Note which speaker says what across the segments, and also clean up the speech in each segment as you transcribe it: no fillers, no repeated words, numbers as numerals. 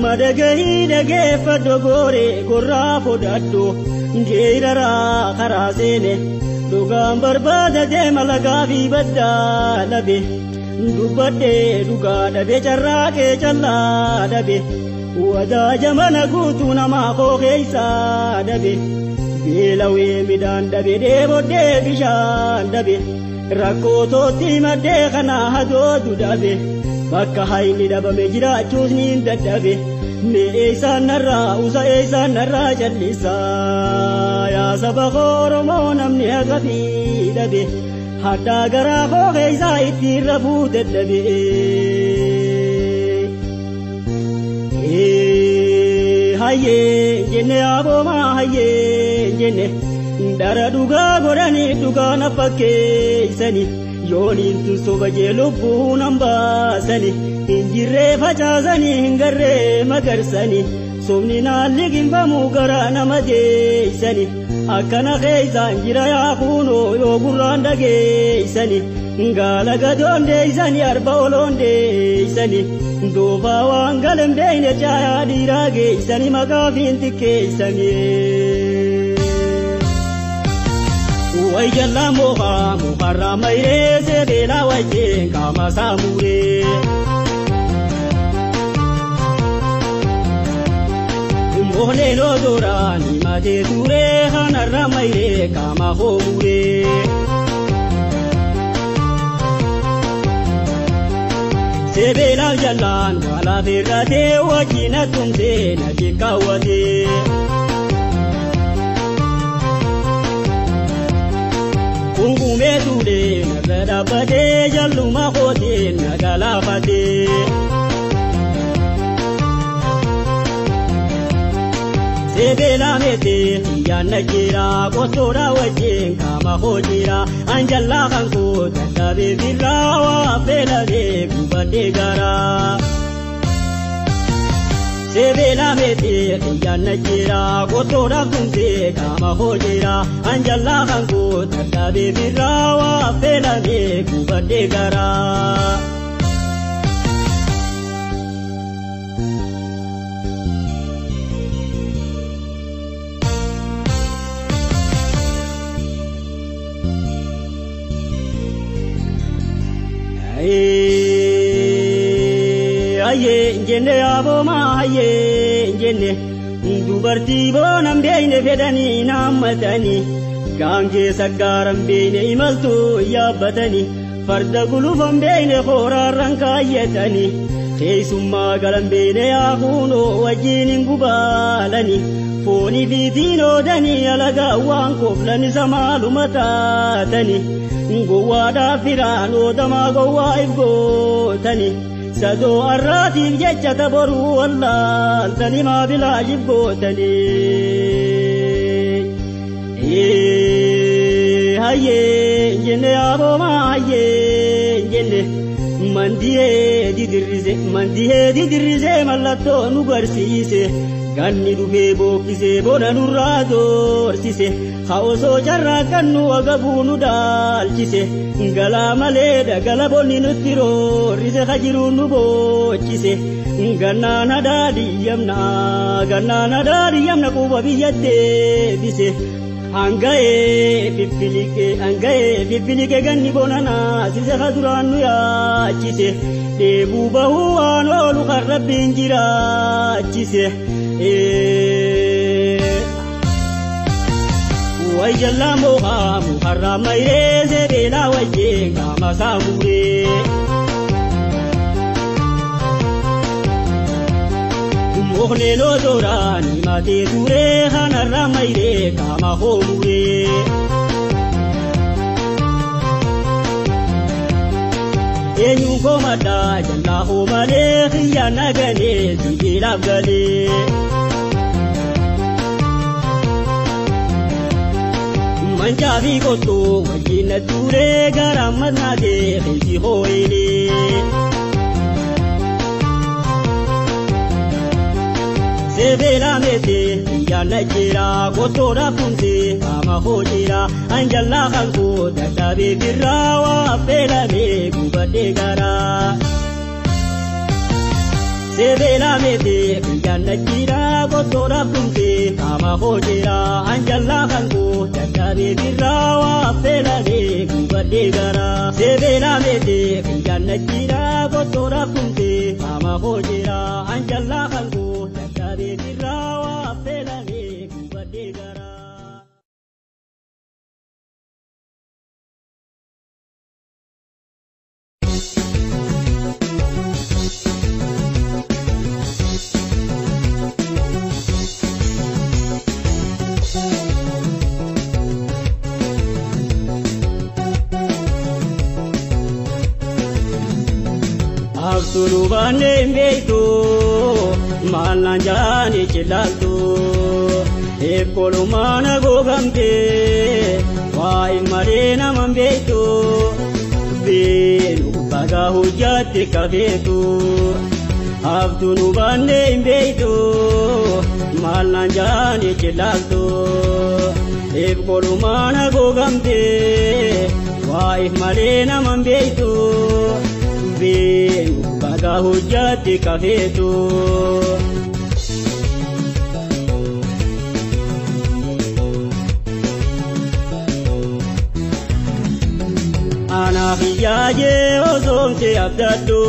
Speaker 1: Madagahi dage fadogore gorra fodaddo jeerara kharasene dugaan barbada de malaga fi badda labe dubadde duga dabe charraaqe challa dabe wada jamana guutu nama ko keessa dabe beelawe midaan dabe de bodde bishaan dabe rakkoototti madde kana hadoodu dabe bakka hayni dabame jiraachuus ni dadhabe mee isaan narraa usa isaan narraa jallisa yaa saba Oromoo namni haqafi dhabe haddaa garaa koo keessaa ittiin rafuu dadhabe hayyee jenne aboomaa hayyee jenne dara dhugaa godhanii dhugaa na fakkeeysanii yooniin tun soba jee lubbuu nan baasani hinjirree facaasanii hingarree magarsani sobni naalli ginfamuu garaa nama deeysani akkana keeysaan jira yaa kuunoo yoo gurraan dhageeysani gaala gadoon deeysani arba oloon deeysani doofaa waan galan beeyne caayaa dhiiraa geeysani maqaafiin xiqqeeysani way jalla moha muharra mayre se bela waje kama samure mohne no dorani mate ture hanarra mayre kama homure se bela jallan wala berate wajina tumse na jikawate Kungume tude nagada bade jaluma khote nagala fate Sebela mete yana jira kotora waje kama khojira anjalla kanko tadabe birawa bela de kubade gara Sebela mete yana jira kotora kunze kama khojira anjalla kanko tadabe birawa bela de kubade gara Aye jenne aboma aye jenne dubarti bonam beeyne fedani namatani gaange saggaram beeyne imaltu yaabbatani farda gulufam beeyne khoorarran kaayyatani keessummaa galan beeyne yaakuuno wajjiinin gubaalani fooni fiitiinoodani alaga waan koflani samaaluma taatani gowwaadhaa firaan oodamaa gowwaa ifgootani sadoo arraatiif jecha taboruu wallaaltani maabilaashif gootani hayyee jenne aboomaa hayyee jenne mandihee didirrise mallattoo nu garsiise ganni dhufee bookkisee bona nurraa doorsise Haosoo jarraa kannu agabuu nu daalchise galaa malee dagala bonni nutti roorrise kajiruun nu boochise gannaan hadaa diyyamna quba biyya deebise hanga'ee fiffilike ganni bona naasise kaduraan nu yaachise deebuu bahuu waan oolu kan rabbiin jiraachise way jalla moha muharra mayre se bela waje kama samure mohne no dorani mate ture hanarra mayre kama homure enyu komada jalla homale khiyana gane zibila gale Manjabi koto wajina ture garamana de khisi hoile Sebela mete yana jira koto rapunze ama hojira anjalla khanko dadabe birrawa bela me kubade gara sebela mete biyanna jira gotora kumte ama hojera anjalla kango dadare birawa pelane kubade gara sebela mete biyanna jira gotora kumte ama hojera anjalla kango dadare birawa pelane kubade gara Abdul bane mbeito malanjani chilalto ekolumana gogamte wai marena mambeito benu baga hujate kavetu Abdul bane mbeito malanjani chilalto ekolumana gogamte wai marena mambeito baga hujati kafetu ana hiyaje ozonte abdadu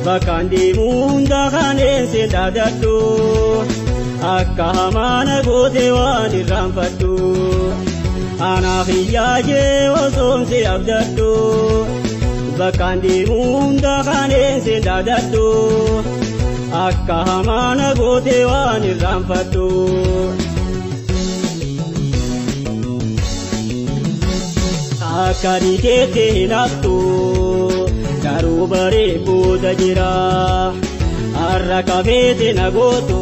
Speaker 1: bakandi munda khanense dadadu akka hamana gote wani ramfatu ana hiyaje ozonte abdadu bakandi munda khanense dadadu akka hamana gote wani ramfatu akari kete hinaftu darubare boda jira arra kavete nagoto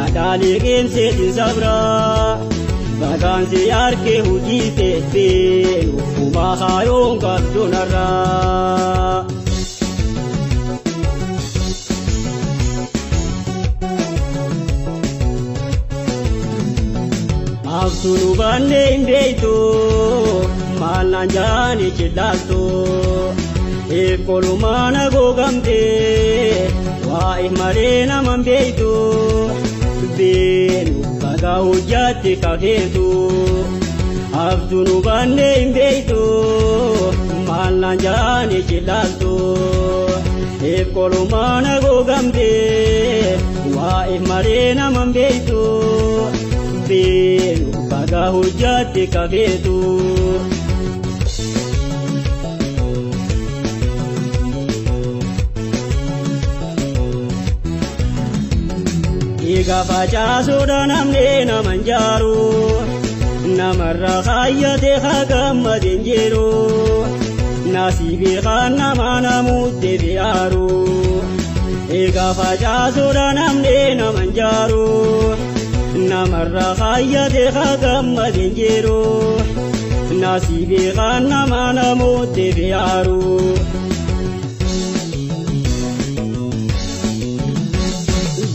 Speaker 1: adali gense disabra baganse arke hujite pe uma hayon kabdonara Abdul bane mbeito malanjani chilalto ekolumana gogamte wai marena mambeito benu baga hujati kavetu Abdul bane mbeito malanjani chilalto ekolumana gogamte wai marena mambeito benu baga hujati kavetu Iga facasu namne namanjaru namarra khayyate khagamadin jiru nasibi khanna mana mutte biaru Iga facasu namne namanjaru namarra khayyate khagamadin jiru nasibi khanna mana mutte biaru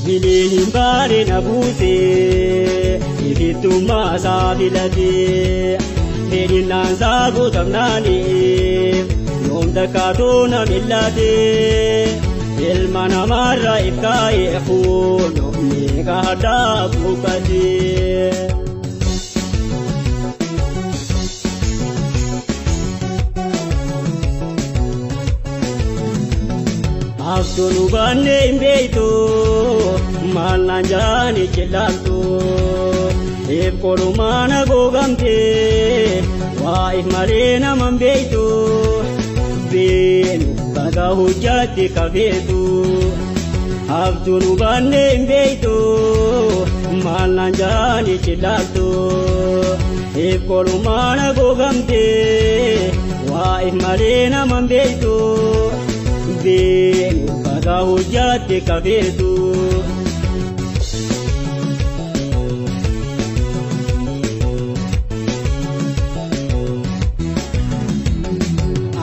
Speaker 1: Bilin bare nabuse ifitu masa bilade Bilin nanza gutamnani yom dakato na millade Ilmana marra ifkai ekhuno Nega hada bukade Abdul bane mbeito malanjani chilalto ekolumana gogamte wai marena mambeito benu baga hujati kavetu Abdul bane mbeito malanjani chilalto ekolumana gogamte wai marena mambeito benu baga hujati kavetu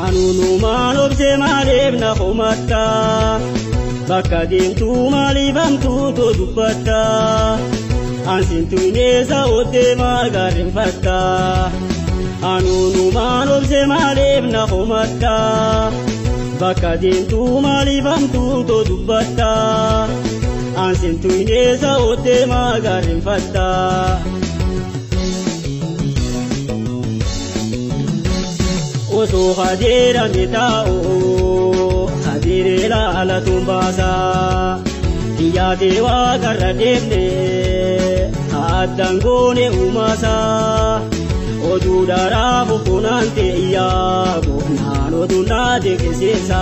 Speaker 1: Anunu manob se mareb na khumata bakadim tu malibam tu to dupata ansin tu neza ode magarim fata Anunu manob se mareb na khumata bakka deemtuu maaliifamtuu too dubbatta aansintu ineessa ottee magaarinfatta. Osoo hadeerame taa'oo hadeeree laalatuun baasaa yaadee waaqarra deemnee addaan goone uumaasaa oduu daraa boqonnaan ta'e yaa boqonnaan oduu naate keessa.